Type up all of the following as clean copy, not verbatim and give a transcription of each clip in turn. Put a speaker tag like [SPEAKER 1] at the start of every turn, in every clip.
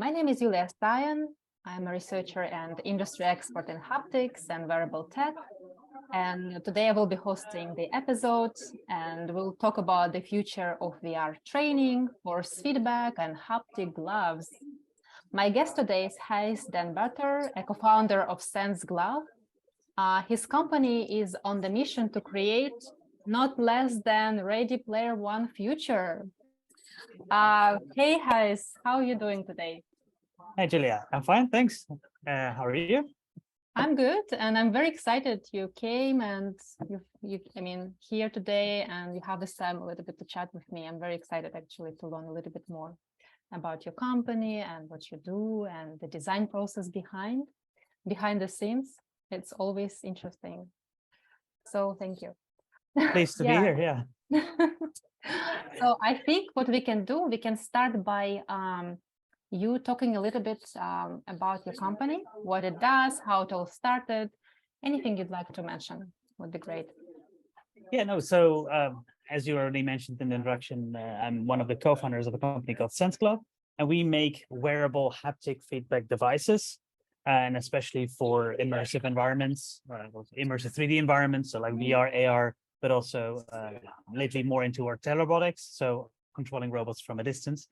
[SPEAKER 1] My name is Yulia Sion. I'm a researcher and industry expert in haptics and wearable tech. And today I will be hosting the episode, and we'll talk about the future of VR training, force feedback, and haptic gloves. My guest today is Gijs Den Butter, a co-founder of SenseGlove. His company is on the mission to create not less than Ready Player One future. Hey, Gijs, how are you doing today?
[SPEAKER 2] Hi, Julia. I'm fine, thanks. How are you?
[SPEAKER 1] I'm good, and I'm very excited you came and here today, and you have this time a little bit to chat with me. I'm very excited actually to learn a little bit more about your company and what you do and the design process behind the scenes. It's always interesting. So thank you.
[SPEAKER 2] Pleased to be here, yeah.
[SPEAKER 1] So I think what we can do, we can start by you talking a little bit about your company, what it does, how it all started. Anything you'd like to mention would be great.
[SPEAKER 2] Yeah, no, so as you already mentioned in the introduction, I'm one of the co-founders of a company called SenseGlove, and we make wearable haptic feedback devices, and especially for immersive environments, immersive 3D environments, so like VR, AR, but also lately more into our tele-robotics, so controlling robots from a distance.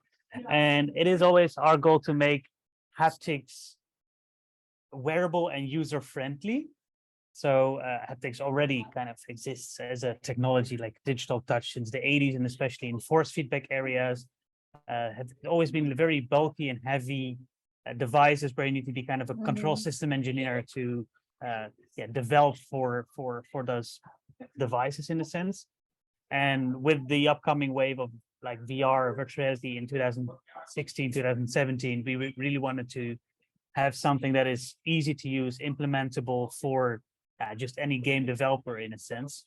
[SPEAKER 2] And it is always our goal to make haptics wearable and user-friendly. So haptics already kind of exists as a technology like digital touch since the 80s, and especially in force feedback areas, have always been very bulky and heavy devices where you need to be kind of a control system engineer to develop for those devices in a sense. And with the upcoming wave of like VR, virtual reality in 2016, 2017, we really wanted to have something that is easy to use, implementable for just any game developer in a sense.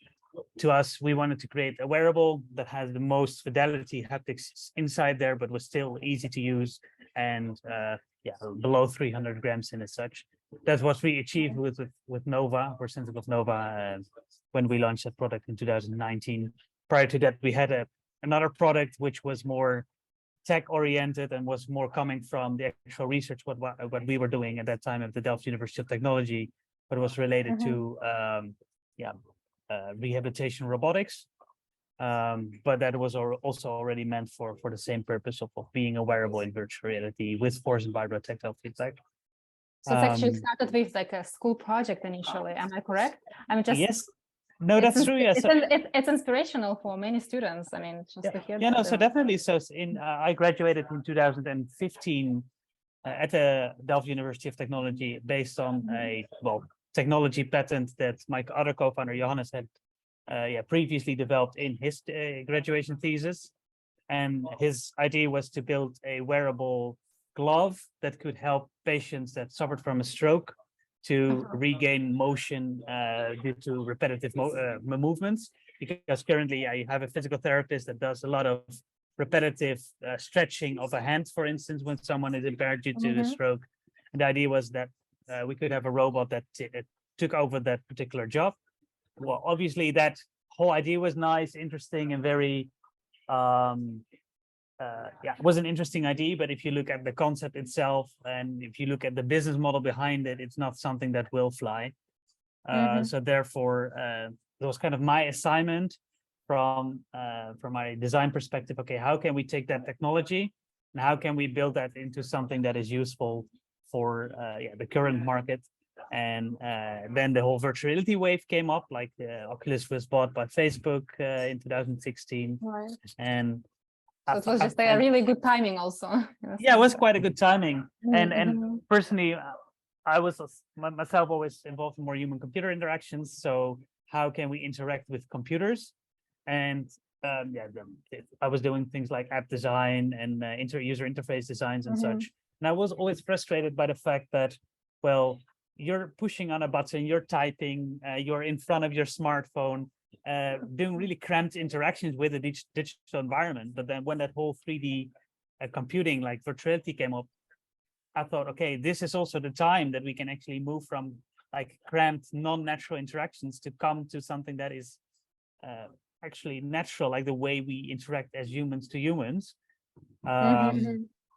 [SPEAKER 2] To us, we wanted to create a wearable that has the most fidelity haptics inside there, but was still easy to use and below 300 grams in as such. That's what we achieved with Nova, or SenseGlove Nova, when we launched that product in 2019. Prior to that, we had another product which was more tech-oriented and was more coming from the actual research, what we were doing at that time at the Delft University of Technology, but was related to rehabilitation robotics. But that was also already meant for the same purpose of being a wearable in virtual reality with force and vibrotactile feedback.
[SPEAKER 1] So it's actually started with like a school project initially. Am I correct? I'm just
[SPEAKER 2] yes. No, that's true. Yes,
[SPEAKER 1] it's inspirational for many students. I mean, just to hear.
[SPEAKER 2] Yeah, no, so definitely. So I graduated in 2015 at the Delft University of Technology based on a technology patent that my other co-founder Johannes had previously developed in his graduation thesis, and his idea was to build a wearable glove that could help patients that suffered from a stroke to regain motion due to repetitive movements, because currently I have a physical therapist that does a lot of repetitive stretching of a hand, for instance, when someone is impaired due to a stroke. And the idea was that we could have a robot that took over that particular job. Well, obviously that whole idea was nice, interesting, and very it was an interesting idea, but if you look at the concept itself and if you look at the business model behind it, it's not something that will fly. So therefore, it was kind of my assignment from my design perspective. Okay, how can we take that technology and how can we build that into something that is useful for the current market? And then the whole virtual reality wave came up, like Oculus was bought by Facebook in 2016,
[SPEAKER 1] right.
[SPEAKER 2] And
[SPEAKER 1] so it was just a really good timing also.
[SPEAKER 2] Yeah, it was quite a good timing. And personally, I was myself always involved in more human-computer interactions. So how can we interact with computers? And I was doing things like app design and user interface designs and such. And I was always frustrated by the fact that, well, you're pushing on a button, you're typing, you're in front of your smartphone, doing really cramped interactions with a digital environment. But then when that whole 3D computing, like virtuality, came up, I thought, okay, this is also the time that we can actually move from like cramped, non-natural interactions to come to something that is actually natural, like the way we interact as humans to humans.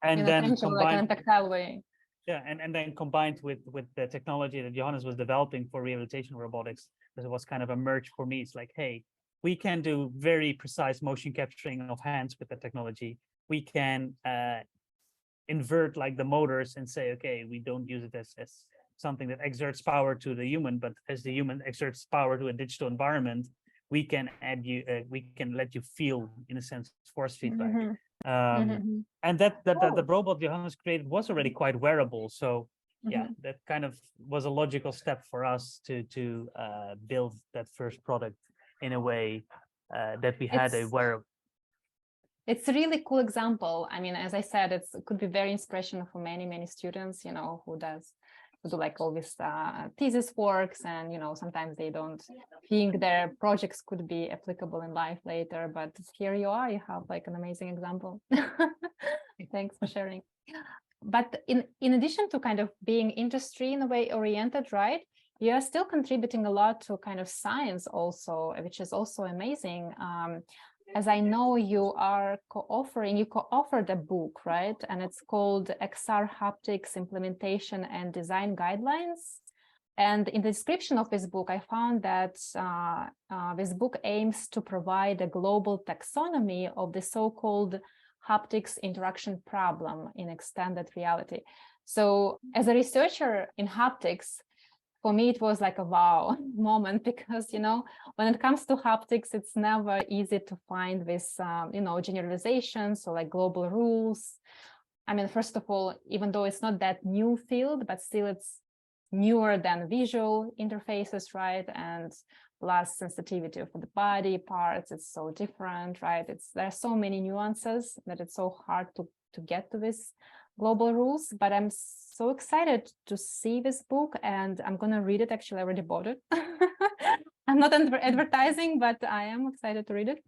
[SPEAKER 2] and
[SPEAKER 1] in a
[SPEAKER 2] then
[SPEAKER 1] tangible, like in a
[SPEAKER 2] combined,
[SPEAKER 1] tactile way.
[SPEAKER 2] yeah, and then combined with the technology that Johannes was developing for rehabilitation robotics, because it was kind of a merge for me. It's like, hey, we can do very precise motion capturing of hands with the technology. We can invert like the motors and say, okay, we don't use it as something that exerts power to the human, but as the human exerts power to a digital environment, we can we can let you feel, in a sense, force feedback. And the robot Johannes created was already quite wearable. So yeah, that kind of was a logical step for us to build that first product in a way that we had a wearable.
[SPEAKER 1] It's a really cool example. I mean, as I said, it could be very inspirational for many students, you know, who do like all this thesis works, and, you know, sometimes they don't think their projects could be applicable in life later, but here you are, you have like an amazing example. Thanks for sharing. But in addition to kind of being industry in a way oriented, right, you are still contributing a lot to kind of science also, which is also amazing. As I know, you co-authored a book, right? And it's called XR Haptics Implementation and Design Guidelines. And in the description of this book, I found that this book aims to provide a global taxonomy of the so-called haptics interaction problem in extended reality. So as a researcher in haptics, for me, it was like a wow moment, because, you know, when it comes to haptics, it's never easy to find this, you know, generalizations or like global rules. I mean, first of all, even though it's not that new field, but still it's newer than visual interfaces, right? And plus sensitivity for the body parts, it's so different, right? There are so many nuances that it's so hard to get to this global rules. But I'm so excited to see this book, and I'm gonna read it. Actually, I already bought it. I'm not advertising, but I am excited to read it.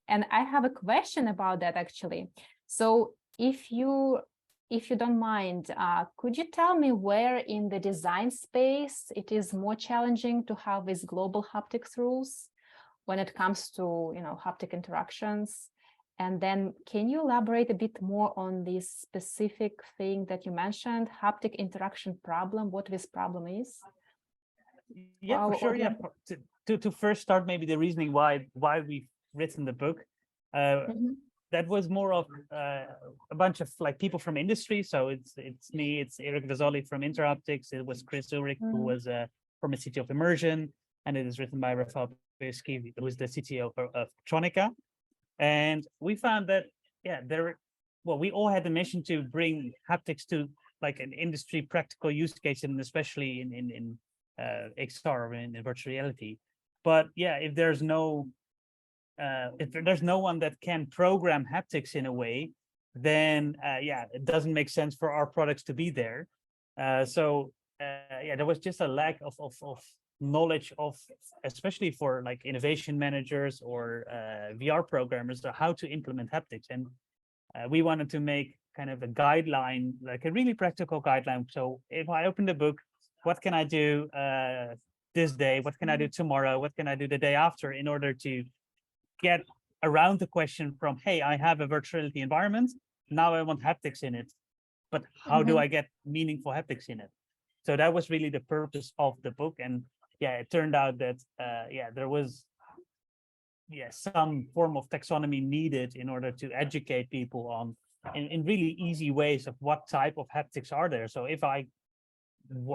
[SPEAKER 1] And I have a question about that, actually. So if you don't mind, could you tell me where in the design space it is more challenging to have these global haptics rules when it comes to, you know, haptic interactions? And then can you elaborate a bit more on this specific thing that you mentioned, haptic interaction problem, what this problem is?
[SPEAKER 2] Yeah, for sure. Yeah, to first start, maybe the reasoning why we've written the book. That was more of a bunch of like people from industry. So it's me, it's Eric Vasoli from Interhaptics, it was Chris Ulrich, who was from the CTO of Immersion, and it is written by Rafael Pesky, who is the CTO of Tronica. And we found that, yeah, we all had the mission to bring haptics to like an industry practical use case, and especially in XR or in virtual reality. But yeah, if there's no one that can program haptics in a way, then yeah, it doesn't make sense for our products to be there. So yeah, there was just a lack of knowledge of, especially for like innovation managers or VR programmers, or how to implement haptics. And we wanted to make kind of a guideline, like a really practical guideline. So if I open the book, what can I do this day? What can I do tomorrow? What can I do the day after, in order to get around the question from, hey, I have a virtual reality environment, now I want haptics in it, but how do I get meaningful haptics in it? So that was really the purpose of the book. And yeah, it turned out that yeah, there was some form of taxonomy needed in order to educate people on in really easy ways of what type of haptics are there. So if I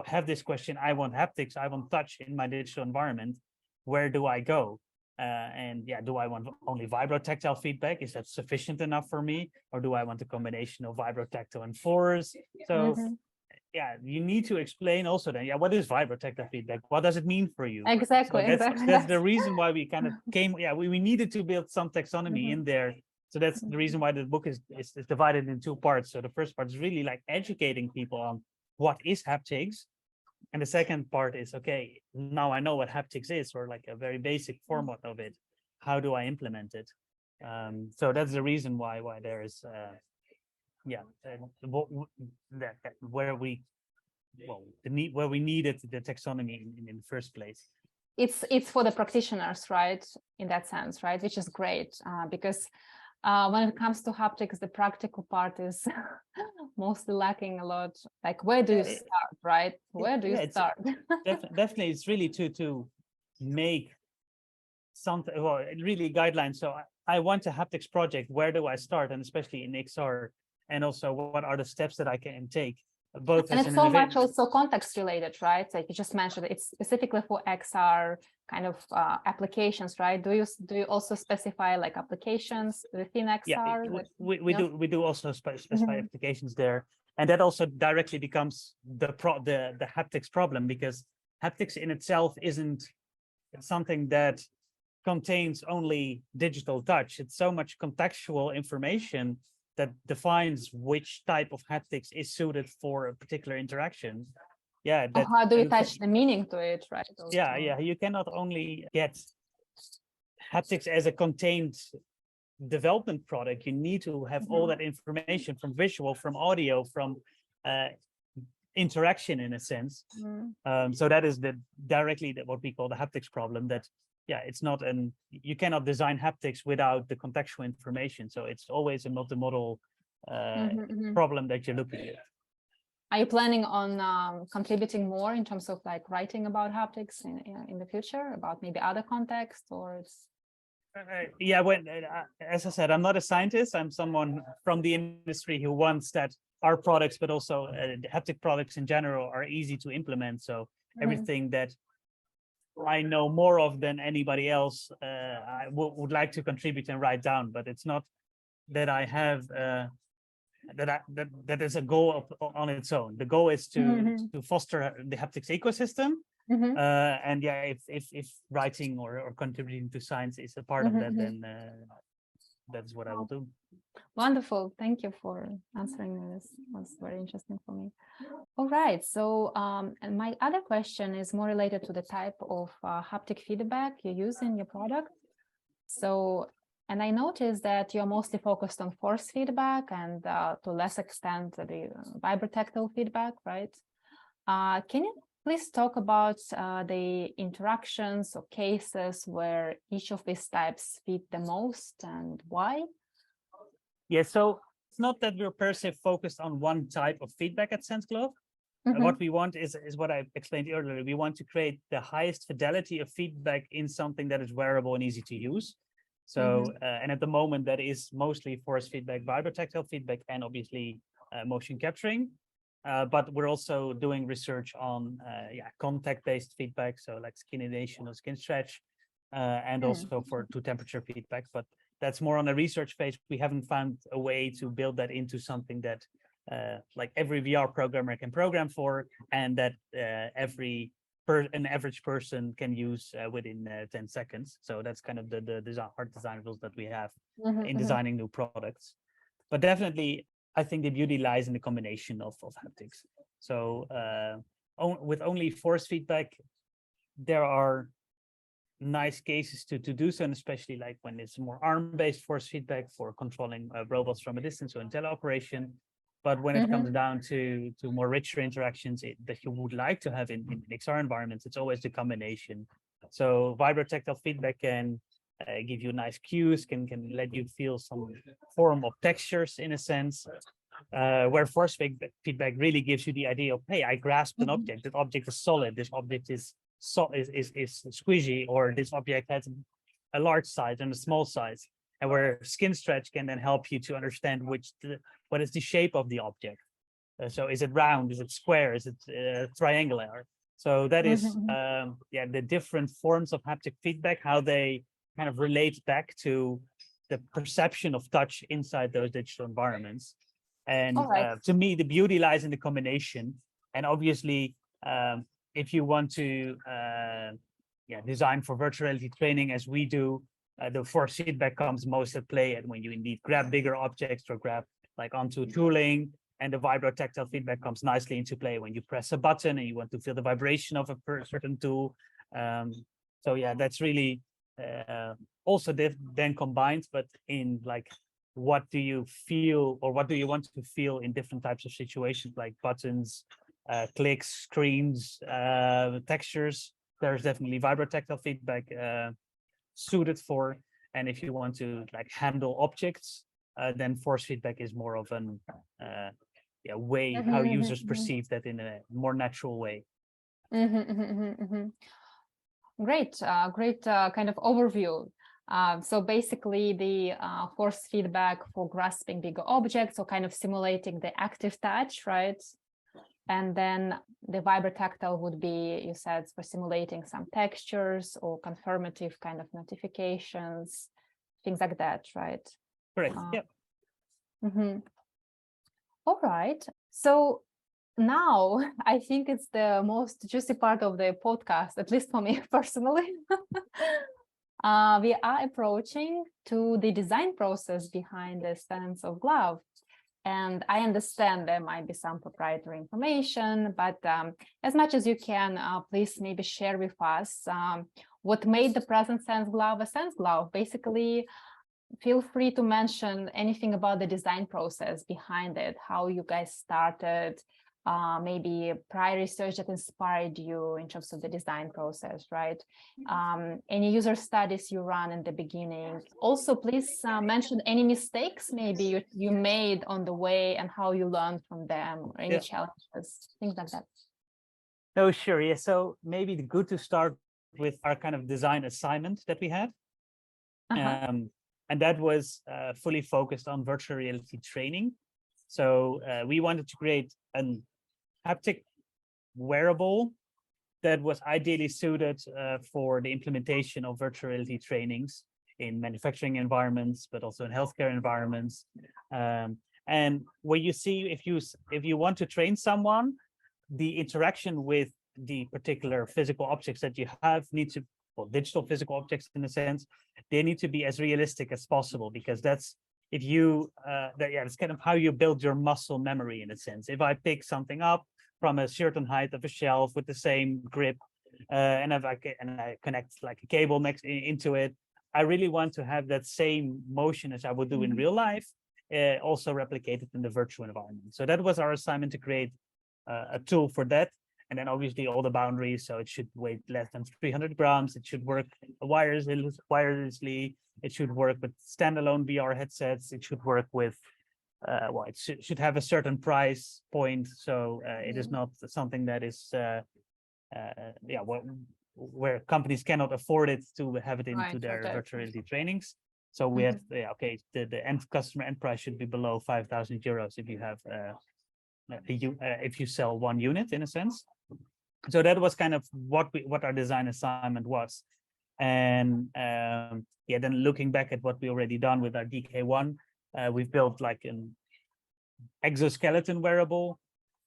[SPEAKER 2] have this question, I want haptics, I want touch in my digital environment, where do I go? And yeah, do I want only vibrotactile feedback? Is that sufficient enough for me? Or do I want a combination of vibrotactile and force? So yeah, you need to explain also then, yeah, what is vibrotactile feedback? What does it mean for you?
[SPEAKER 1] Exactly,
[SPEAKER 2] so
[SPEAKER 1] exactly.
[SPEAKER 2] That's the reason why we kind of came, yeah, we needed to build some taxonomy in there. So that's the reason why the book is divided in two parts. So the first part is really like educating people on what is haptics. And the second part is, okay, now I know what haptics is, or like a very basic format of it. How do I implement it? So that's the reason why there is, yeah, where we needed the taxonomy in the first place.
[SPEAKER 1] It's for the practitioners, right? In that sense, right? Which is great, because when it comes to haptics, the practical part is mostly lacking a lot. Like, where do you start, right? Where do you start?
[SPEAKER 2] Definitely, it's really to make something, well, really guidelines. So I want a haptics project. Where do I start? And especially in XR, and also what are the steps that I can take? Both
[SPEAKER 1] and
[SPEAKER 2] as
[SPEAKER 1] it's
[SPEAKER 2] an
[SPEAKER 1] so much also context related, right? Like you just mentioned, it's specifically for XR kind of applications, right? Do you also specify like applications within XR?
[SPEAKER 2] Yeah, we do also specify applications there, and that also directly becomes the haptics problem, because haptics in itself isn't something that contains only digital touch. It's so much contextual information that defines which type of haptics is suited for a particular interaction. Yeah.
[SPEAKER 1] How do you attach the meaning to it, right? Also.
[SPEAKER 2] Yeah. You cannot only get haptics as a contained development product. You need to have all that information from visual, from audio, from interaction in a sense. So that is directly what we call the haptics problem. That it's not you cannot design haptics without the contextual information. So it's always a multimodal problem that you're looking at.
[SPEAKER 1] Are you planning on contributing more in terms of like writing about haptics in the future, about maybe other contexts, or it's...
[SPEAKER 2] As I said, I'm not a scientist. I'm someone from the industry who wants that our products, but also haptic products in general, are easy to implement. So everything that I know more of than anybody else, I would like to contribute and write down. But it's not that I have that is a goal on its own. The goal is to foster the haptics ecosystem. And if writing or contributing to science is a part of that, then that's what I will do.
[SPEAKER 1] Wonderful. Thank you for answering this. It was very interesting for me. All right. So, and my other question is more related to the type of haptic feedback you use in your product. So, and I noticed that you're mostly focused on force feedback and to less extent the vibrotactile feedback, right? Can you please talk about the interactions or cases where each of these types fit the most and why?
[SPEAKER 2] Yeah, so it's not that we're per se focused on one type of feedback at SenseGlove. What we want is what I explained earlier. We want to create the highest fidelity of feedback in something that is wearable and easy to use. So, and at the moment, that is mostly force feedback, vibrotactile feedback, and obviously motion capturing. But we're also doing research on contact-based feedback, so like skinnination or skin stretch, and also to temperature feedback. But that's more on the research phase. We haven't found a way to build that into something that like every VR programmer can program for, and that an average person can use within 10 seconds. So that's kind of the hard design rules that we have in designing new products. But definitely, I think the beauty lies in the combination of haptics. So with only force feedback, there are nice cases to do so, and especially like when it's more arm-based force feedback for controlling robots from a distance or in teleoperation. But when it comes down to more richer interactions that you would like to have in XR environments, it's always the combination. So vibrotactile feedback can give you nice cues, can let you feel some form of textures in a sense, where force feedback really gives you the idea of, hey, I grasped an object. This object is solid. This object is squishy, or this object has a large size and a small size. And where skin stretch can then help you to understand what is the shape of the object. So is it round? Is it square? Is it triangular? So that is the different forms of haptic feedback, how they kind of relate back to the perception of touch inside those digital environments. And to me, the beauty lies in the combination. And obviously, if you want to design for virtual reality training as we do, the force feedback comes most at play and when you indeed grab bigger objects or grab like onto tooling, and the vibrotactile feedback comes nicely into play when you press a button and you want to feel the vibration of a certain tool. So yeah, that's really also then combined, but in like, what do you feel or what do you want to feel in different types of situations, like buttons, clicks, screens, textures. There's definitely vibrotactile feedback suited for, And if you want to like handle objects, then force feedback is more of an way how users perceive that in a more natural way.
[SPEAKER 1] Great, great kind of overview. So basically the force feedback for grasping bigger objects, or kind of simulating the active touch, right? And then the vibrotactile would be, you said, for simulating some textures or confirmative kind of notifications, things like that, right?
[SPEAKER 2] Correct. Yep.
[SPEAKER 1] All right. So now I think it's the most juicy part of the podcast, at least for me personally. We are approaching to the design process behind the SenseGlove. And I understand there might be some proprietary information, but as much as you can, please maybe share with us what made the present SenseGlove a SenseGlove. Basically, feel free to mention anything about the design process behind it, how you guys started, maybe prior research that inspired you in terms of the design process, right? Any user studies you run in the beginning. Also, please mention any mistakes maybe you made on the way and how you learned from them, or any challenges, things like that.
[SPEAKER 2] No, sure. Yeah. So maybe good to start with our kind of design assignment that we had. And that was fully focused on virtual reality training. So we wanted to create an haptic wearable that was ideally suited for the implementation of virtual reality trainings in manufacturing environments, but also in healthcare environments. And what you see, if you want to train someone, the interaction with the particular physical objects that you have need to, well, digital physical objects in a sense, they need to be as realistic as possible, because that's if you it's kind of how you build your muscle memory in a sense. If I pick something up from a certain height of a shelf with the same grip, and I connect like a cable next into it, I really want to have that same motion as I would do in real life, also replicated in the virtual environment. So that was our assignment, to create a tool for that. And then obviously all the boundaries. So it should weigh less than 300 grams. It should work wirelessly. It should work with standalone VR headsets. It should work with, it should have a certain price point. So it is not something that is, where companies cannot afford it to have it into their virtual reality trainings. So we have, the end customer end price should be below 5,000 euros if you have, if you sell one unit in a sense. So that was kind of what our design assignment was. And then looking back at what we already done with our DK1, we've built like an exoskeleton wearable.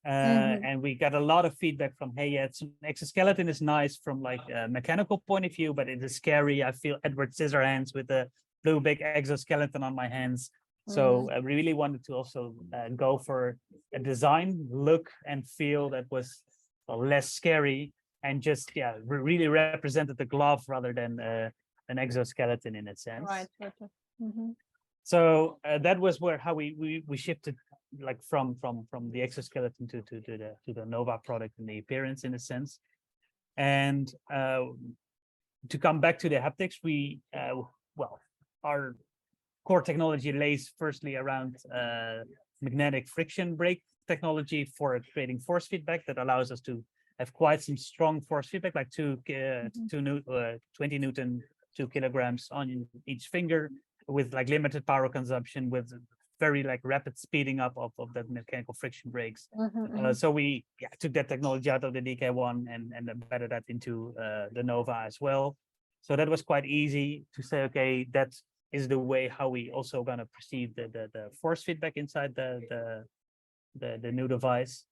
[SPEAKER 2] And we got a lot of feedback from, hey, it's an exoskeleton is nice from like a mechanical point of view, but it is scary. I feel Edward Scissorhands with a blue big exoskeleton on my hands. So I really wanted to also go for a design, look, and feel that was less scary, and just really represented the glove rather than an exoskeleton in a sense.
[SPEAKER 1] Right.
[SPEAKER 2] So that was how we shifted, like from the exoskeleton to the Nova product and the appearance in a sense. And to come back to the haptics, we our core technology lays firstly around magnetic friction brake technology for creating force feedback that allows us to have quite some strong force feedback, like 20 Newton, 2 kilograms on each finger, with like limited power consumption, with very like rapid speeding up of that mechanical friction brakes. So we took that technology out of the DK1 and embedded that into the Nova as well. So that was quite easy to say, okay, that is the way how we also gonna perceive the force feedback inside the new device.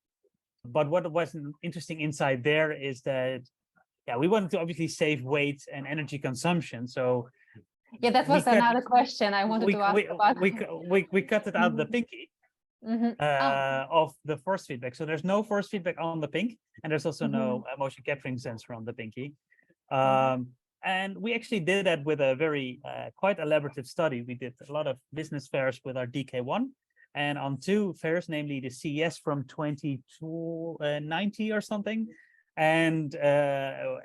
[SPEAKER 2] But what was interesting inside there is that we wanted to obviously save weight and energy consumption. So
[SPEAKER 1] that was another question I wanted to ask about.
[SPEAKER 2] We cut it out of the pinky of the force feedback. So there's no force feedback on the pink, and there's also no motion capturing sensor on the pinky. And we actually did that with a very quite elaborative study. We did a lot of business fairs with our DK1, and on 2 fairs, namely the CES from 2090 or something, and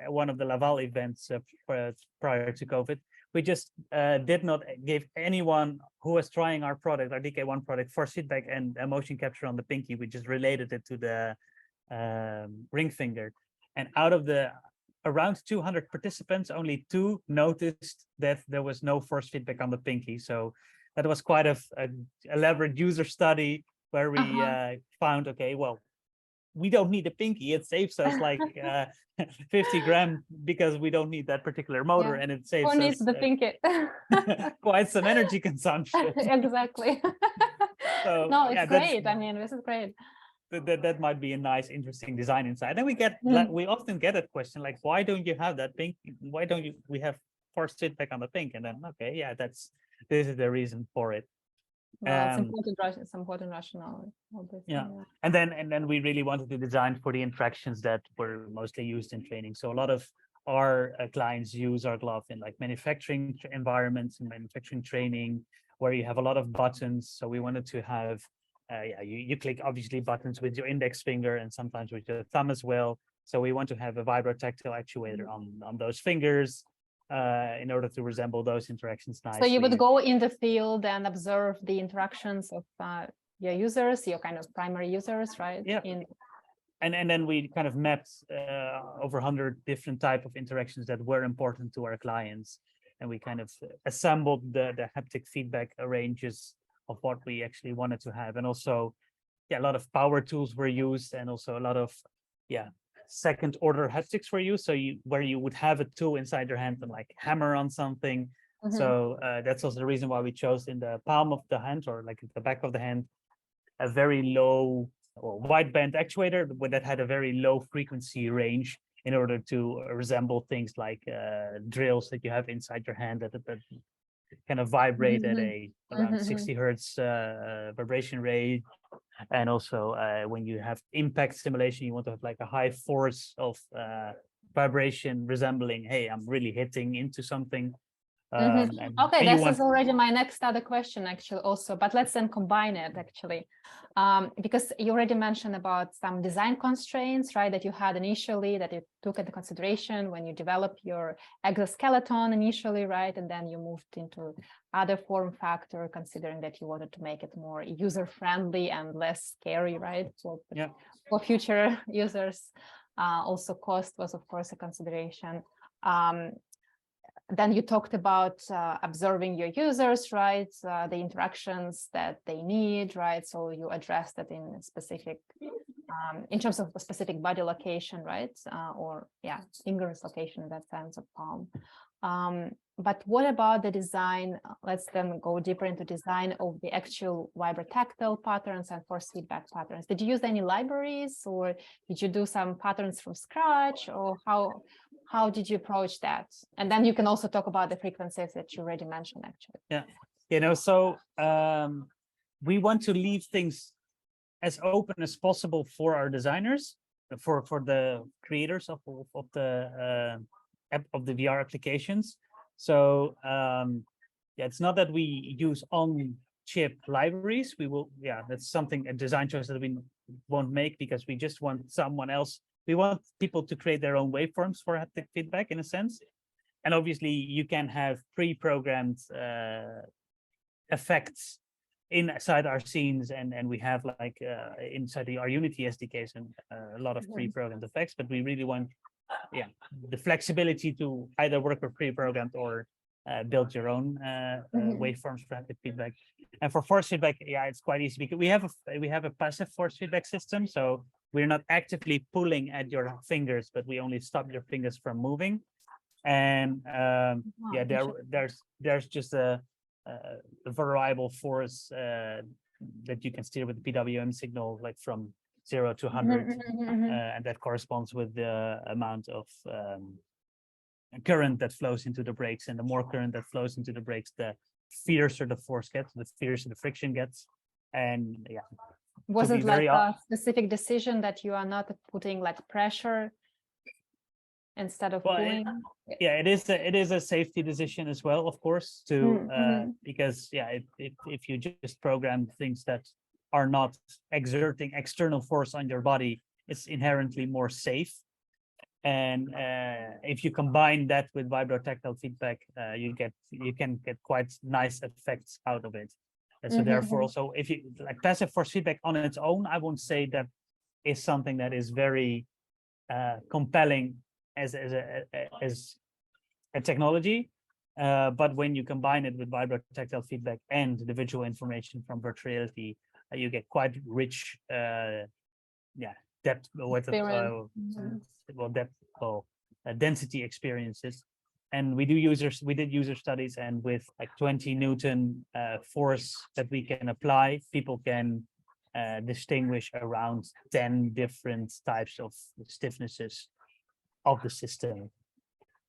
[SPEAKER 2] one of the Laval events prior to COVID, we just did not give anyone who was trying our product, our DK1 product, force feedback and motion capture on the pinky. We just related it to the ring finger. And out of the around 200 participants, only 2 noticed that there was no force feedback on the pinky. So that was quite a elaborate user study where we found, okay, well, we don't need a pinky. It saves us like 50 grams because we don't need that particular motor, and it saves
[SPEAKER 1] Who needs
[SPEAKER 2] us
[SPEAKER 1] the pinky?
[SPEAKER 2] quite some energy consumption.
[SPEAKER 1] Exactly.
[SPEAKER 2] So
[SPEAKER 1] no, it's
[SPEAKER 2] yeah,
[SPEAKER 1] great. I mean, this is great.
[SPEAKER 2] That might be a nice, interesting design insight. And we get we often get that question like, why don't you have that pink? Why don't we have force feedback on the pink? And then okay, yeah, this is the reason for it.
[SPEAKER 1] Well, it's important rationale.
[SPEAKER 2] Yeah, and then we really wanted to design for the interactions that were mostly used in training. So a lot of our clients use our glove in like manufacturing environments and manufacturing training, where you have a lot of buttons. So we wanted to have, you click obviously buttons with your index finger and sometimes with your thumb as well. So we want to have a vibrotactile actuator on those fingers. In order to resemble those interactions nicely.
[SPEAKER 1] So you would go in the field and observe the interactions of your users, your kind of primary users, right?
[SPEAKER 2] Yeah. And then we kind of mapped over 100 different type of interactions that were important to our clients, and we kind of assembled the haptic feedback ranges of what we actually wanted to have, and also, a lot of power tools were used, and also a lot of, second order haptics were used. So where you would have a tool inside your hand and like hammer on something. So that's also the reason why we chose in the palm of the hand, or like at the back of the hand, a very low or wideband actuator that had a very low frequency range in order to resemble things like drills that you have inside your hand that kind of vibrate at a around 60 hertz vibration rate. And also when you have impact stimulation, you want to have like a high force of vibration resembling, hey, I'm really hitting into something.
[SPEAKER 1] Okay, this is already my next other question actually also, but let's then combine it actually. Because you already mentioned about some design constraints, right, that you had initially, that you took into consideration when you developed your exoskeleton initially, right, and then you moved into other form factor, considering that you wanted to make it more user-friendly and less scary, right, for future users. Also cost was of course a consideration. Then you talked about observing your users, right? The interactions that they need, right? So you addressed that in specific, in terms of a specific body location, right? Fingers location in that sense of palm. But what about the design? Let's then go deeper into design of the actual vibrotactile patterns and force feedback patterns. Did you use any libraries, or did you do some patterns from scratch, or how did you approach that? And then you can also talk about the frequencies that you already mentioned, actually.
[SPEAKER 2] Yeah, so we want to leave things as open as possible for our designers, for the creators of the VR applications. So it's not that we use on-chip libraries. We will, that's something, a design choice that we won't make, because we just want someone else. We want people to create their own waveforms for haptic feedback in a sense. And obviously you can have pre-programmed effects inside our scenes, and we have like inside our Unity SDKs and a lot of pre-programmed effects, but we really want the flexibility to either work with pre-programmed or build your own waveforms for haptic feedback. And for force feedback, it's quite easy because we have a passive force feedback system. So we're not actively pulling at your fingers, but we only stop your fingers from moving. And there's just a variable force that you can steer with the PWM signal, like from 0 to 100, and that corresponds with the amount of current that flows into the brakes. And the more current that flows into the brakes, the fiercer the force gets, the fiercer the friction gets. And
[SPEAKER 1] was it like a specific decision that you are not putting like pressure instead of pulling?
[SPEAKER 2] It is a safety decision as well, of course, because if you just program things that are not exerting external force on your body, it's inherently more safe. And if you combine that with vibrotactile feedback, you can get quite nice effects out of it. And so therefore, also, if you like passive force feedback on its own, I won't say that is something that is very compelling as a technology. But when you combine it with vibrotactile feedback and the visual information from virtual reality, you get quite rich, depth, density experiences. And we did user studies, and with like 20 Newton force that we can apply, people can distinguish around 10 different types of stiffnesses of the system.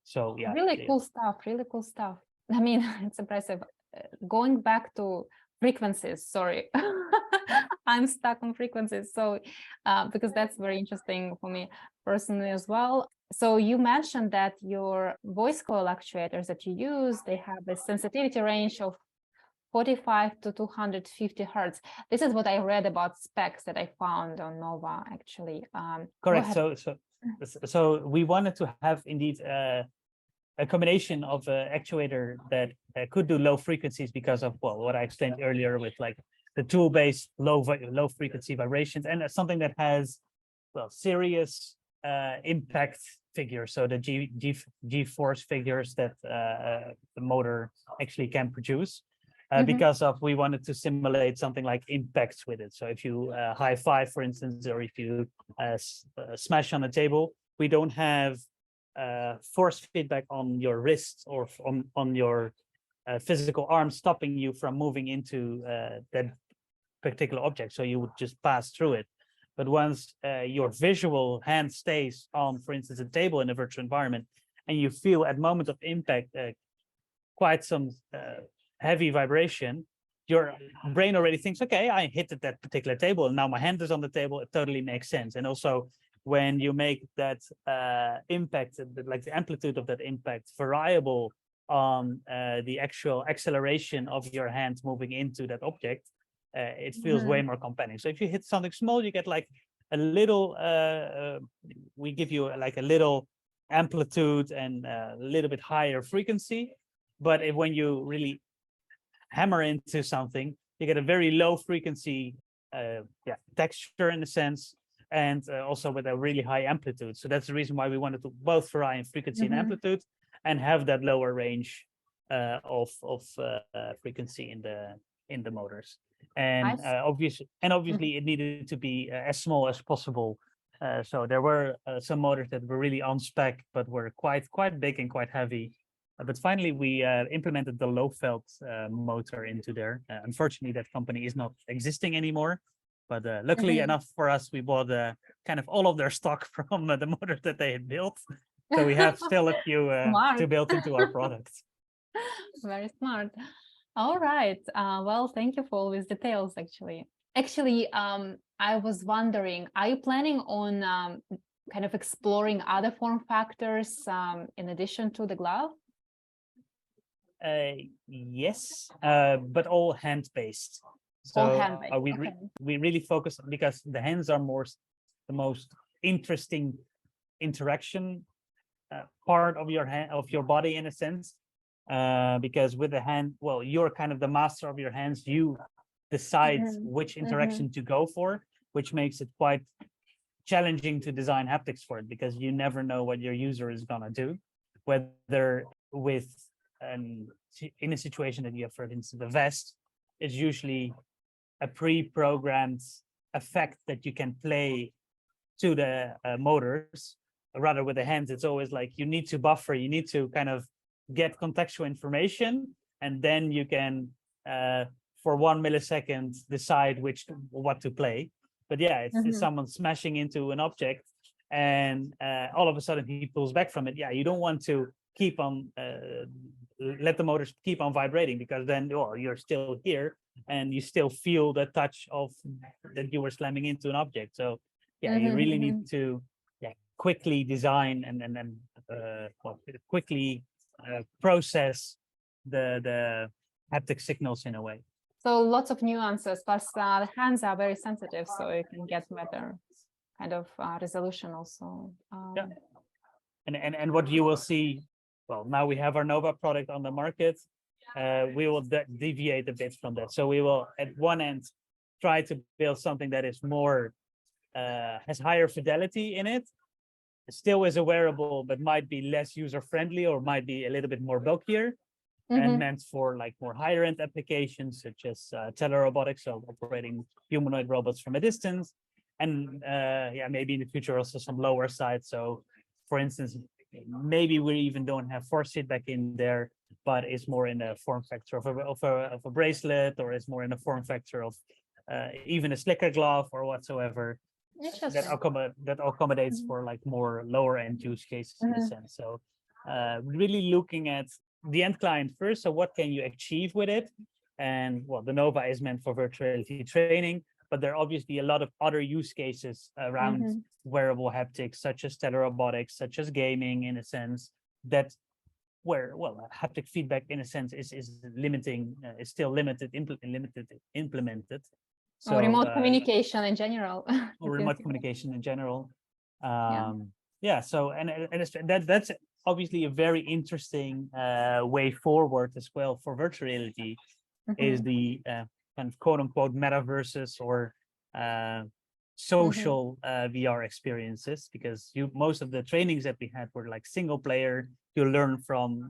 [SPEAKER 2] So yeah,
[SPEAKER 1] really cool stuff. Really cool stuff. I mean, it's impressive. Going back to frequencies, sorry, I'm stuck on frequencies. So because that's very interesting for me personally as well. So you mentioned that your voice coil actuators that you use, they have a sensitivity range of 45 to 250 hertz. This is what I read about specs that I found on Nova, actually.
[SPEAKER 2] Correct. So we wanted to have indeed a combination of an actuator that could do low frequencies because of, well, what I explained earlier with like the tool-based low frequency vibrations, and something that has, well, serious impact figures. So the G force figures that the motor actually can produce. Because of we wanted to simulate something like impacts with it. So if you high five, for instance, or if you smash on a table, we don't have force feedback on your wrist or on your physical arm stopping you from moving into that particular object. So you would just pass through it. But once your visual hand stays on, for instance, a table in a virtual environment, and you feel at moment of impact quite some heavy vibration, your brain already thinks, okay, I hit that particular table and now my hand is on the table. It totally makes sense. And also when you make that impact, like the amplitude of that impact variable on the actual acceleration of your hand moving into that object, it feels way more compelling. So if you hit something small, you get like a little, we give you like a little amplitude and a little bit higher frequency. But when you really hammer into something, you get a very low frequency texture in a sense, and also with a really high amplitude. So that's the reason why we wanted to both vary in frequency and amplitude and have that lower range of frequency in the motors. And obviously it needed to be as small as possible. So there were some motors that were really on spec, but were quite big and quite heavy. But finally, we implemented the low-felt motor into there. Unfortunately, that company is not existing anymore. But luckily enough for us, we bought kind of all of their stock from the motors that they had built. So we have still a few to build into our product.
[SPEAKER 1] Very smart. All right. Well, thank you for all these details, actually. Actually, I was wondering, are you planning on kind of exploring other form factors in addition to the glove?
[SPEAKER 2] Yes, but all hand-based. So
[SPEAKER 1] all hand-based.
[SPEAKER 2] We really focus, because the hands are the most interesting interaction part of your body in a sense. Because with the hand, well, you're kind of the master of your hands. You decide which interaction to go for, which makes it quite challenging to design haptics for it, because you never know what your user is gonna do, whether with in a situation that you have, for instance, the vest is usually a pre-programmed effect that you can play to the motors. Rather with the hands, it's always like you need to buffer, you need to kind of get contextual information, and then you can for 1 millisecond decide what to play. But yeah, if someone's smashing into an object and all of a sudden he pulls back from it, yeah, you don't want to keep on let the motors keep on vibrating, because then you're still here and you still feel the touch of that you were slamming into an object. So yeah, you really need to quickly design and quickly process the haptic signals in a way.
[SPEAKER 1] So lots of nuances, plus the hands are very sensitive, so you can get better kind of resolution also.
[SPEAKER 2] And what you will see, well, now we have our Nova product on the market. We will deviate a bit from that. So we will, at one end, try to build something that is more, has higher fidelity in it. It still is a wearable, but might be less user-friendly or might be a little bit more bulkier and meant for like more higher end applications, such as tele-robotics, so operating humanoid robots from a distance. And yeah, maybe in the future also some lower side. So for instance, maybe we even don't have force feedback in there, but it's more in a form factor of a bracelet, or it's more in a form factor of even a slicker glove or whatsoever. That accommodates for like more lower end use cases in a sense. So really looking at the end client first. So what can you achieve with it? And well, the Nova is meant for virtual reality training, but there are obviously a lot of other use cases around wearable haptics, such as tele-robotics, such as gaming, in a sense, that where, well, haptic feedback in a sense is limiting, is still limited implemented.
[SPEAKER 1] So remote communication in general.
[SPEAKER 2] Or remote communication in general. Yeah. So that's obviously a very interesting way forward as well for virtual reality, is the kind of quote unquote metaverses or social VR experiences, because most of the trainings that we had were like single player. You learn from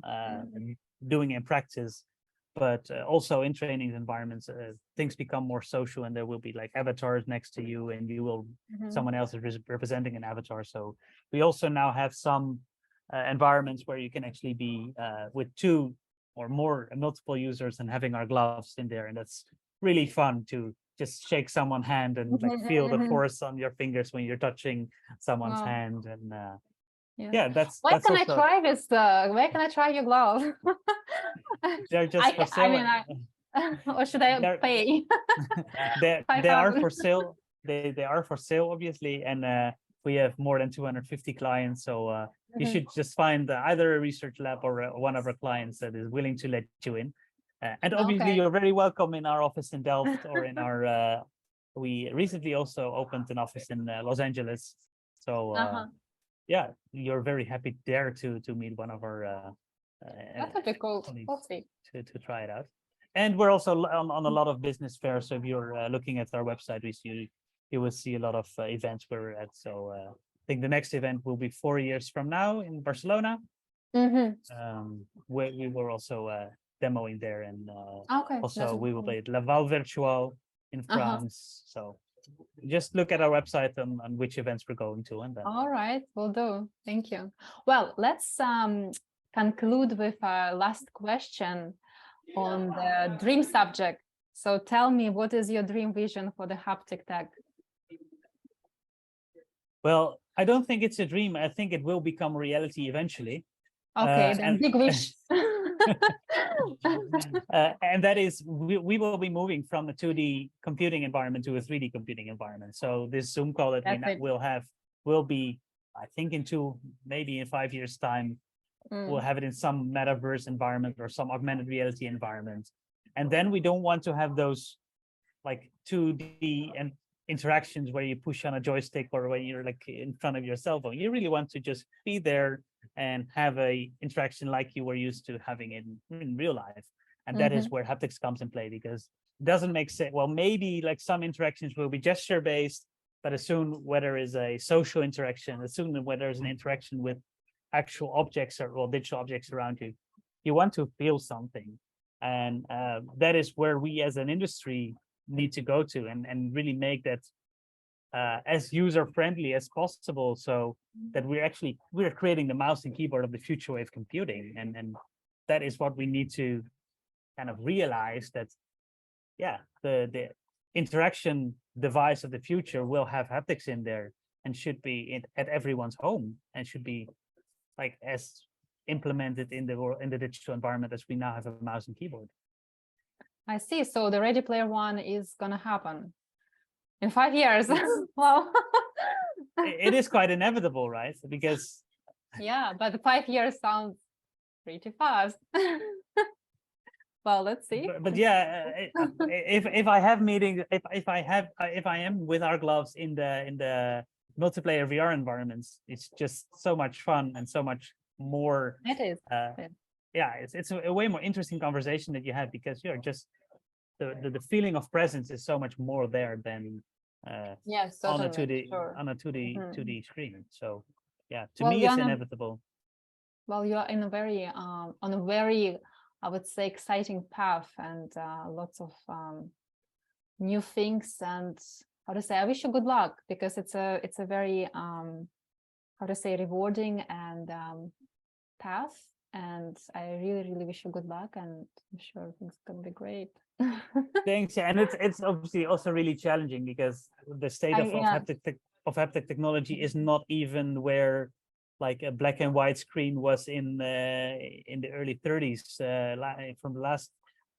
[SPEAKER 2] doing in practice, but also in training environments, things become more social, and there will be like avatars next to you, and you will someone else is representing an avatar. So we also now have some environments where you can actually be with two or more multiple users and having our gloves in there, and that's really fun to just shake someone's hand and like feel the force on your fingers when you're touching someone's hand. And yeah, that's
[SPEAKER 1] where can
[SPEAKER 2] also...
[SPEAKER 1] I try this? Where can I try your glove?
[SPEAKER 2] They're just for sale.
[SPEAKER 1] I mean, or should I pay?
[SPEAKER 2] They are for sale. They are for sale, obviously, and we have more than 250 clients. So you should just find either a research lab or one of our clients that is willing to let you in. And obviously, you're very welcome in our office in Delft or in our. We recently also opened an office in Los Angeles. So yeah, you're very happy there to meet one of our.
[SPEAKER 1] That would be cool. We'll see.
[SPEAKER 2] To try it out. And we're also on a lot of business fairs. So if you're looking at our website, you will see a lot of events where we're at. So I think the next event will be 4 years from now in Barcelona. Where we were also demoing there, and also we will be at Laval Virtual in France. So just look at our website on which events we're going to, and then.
[SPEAKER 1] All right, will do. Thank you. Well, let's conclude with our last question on the dream subject. So tell me, what is your dream vision for the haptic tag?
[SPEAKER 2] Well, I don't think it's a dream. I think it will become reality eventually.
[SPEAKER 1] Okay, then big wish.
[SPEAKER 2] And that is, we will be moving from a 2D computing environment to a 3D computing environment. So this Zoom call that will be, I think maybe in 5 years' time, we'll have it in some metaverse environment or some augmented reality environment. And then we don't want to have those like 2D and interactions where you push on a joystick or when you're like in front of your cell phone. You really want to just be there and have a interaction like you were used to having in real life. And that is where haptics comes in play, because it doesn't make sense. Well, maybe like some interactions will be gesture based, but as soon where there is a social interaction, as soon where there's an interaction with actual objects or digital objects around you, you want to feel something. And that is where we as an industry need to go to and really make that as user friendly as possible, so that we're creating the mouse and keyboard of the future wave computing. And that is what we need to kind of realize, that the interaction device of the future will have haptics in there and should be at everyone's home, and should be like as implemented in the digital environment as we now have a mouse and keyboard.
[SPEAKER 1] I see. So the Ready Player One is going to happen in 5 years. Wow.
[SPEAKER 2] It is quite inevitable, right? Because
[SPEAKER 1] yeah, but 5 years sounds pretty fast. Well, let's see.
[SPEAKER 2] But yeah, if I have meetings, if I am with our gloves in the multiplayer VR environments, it's just so much fun and so much more.
[SPEAKER 1] It is.
[SPEAKER 2] Yeah, it's a way more interesting conversation that you have, because you're just the feeling of presence is so much more there than
[SPEAKER 1] Yes,
[SPEAKER 2] on a
[SPEAKER 1] certainly,
[SPEAKER 2] 2D
[SPEAKER 1] sure.
[SPEAKER 2] on a 2D screen. So yeah, to
[SPEAKER 1] Well,
[SPEAKER 2] me it's inevitable.
[SPEAKER 1] Well, you are in a very on a very, I would say, exciting path, and lots of new things. And how to say, I wish you good luck, because it's a very how to say, rewarding and path. And I really wish you good luck, and I'm sure things gonna be great.
[SPEAKER 2] Thanks. Yeah, and it's obviously also really challenging, because the state of haptic technology is not even where like a black and white screen was in the early 30s from the last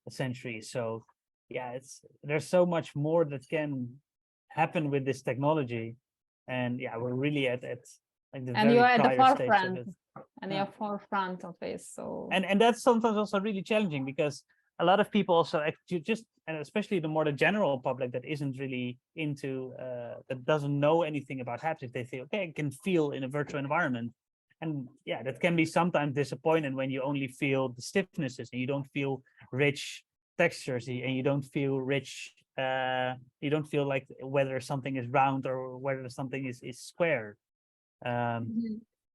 [SPEAKER 2] century. So yeah, there's so much more that can happen with this technology, and yeah, we're really at like the
[SPEAKER 1] and you are at the
[SPEAKER 2] prior stage of
[SPEAKER 1] forefront,
[SPEAKER 2] it.
[SPEAKER 1] and you're forefront of this. So
[SPEAKER 2] And that's sometimes also really challenging, because a lot of people also just, and especially the more the general public that isn't really into that doesn't know anything about haptics, they say, okay, I can feel in a virtual environment. And yeah, that can be sometimes disappointing when you only feel the stiffnesses and you don't feel rich textures, and you don't feel rich you don't feel like whether something is round or whether something is square.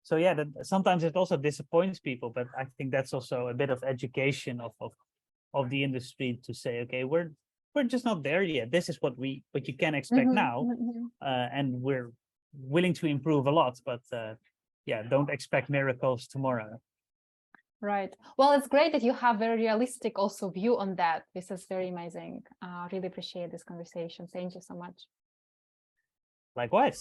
[SPEAKER 2] So yeah, that sometimes it also disappoints people, but I think that's also a bit of education of the industry to say, okay, we're just not there yet. This is what you can expect now, and we're willing to improve a lot, but yeah, don't expect miracles tomorrow.
[SPEAKER 1] Right. Well, it's great that you have very realistic also view on that. This is very amazing. Really appreciate this conversation. Thank you so much.
[SPEAKER 2] Likewise.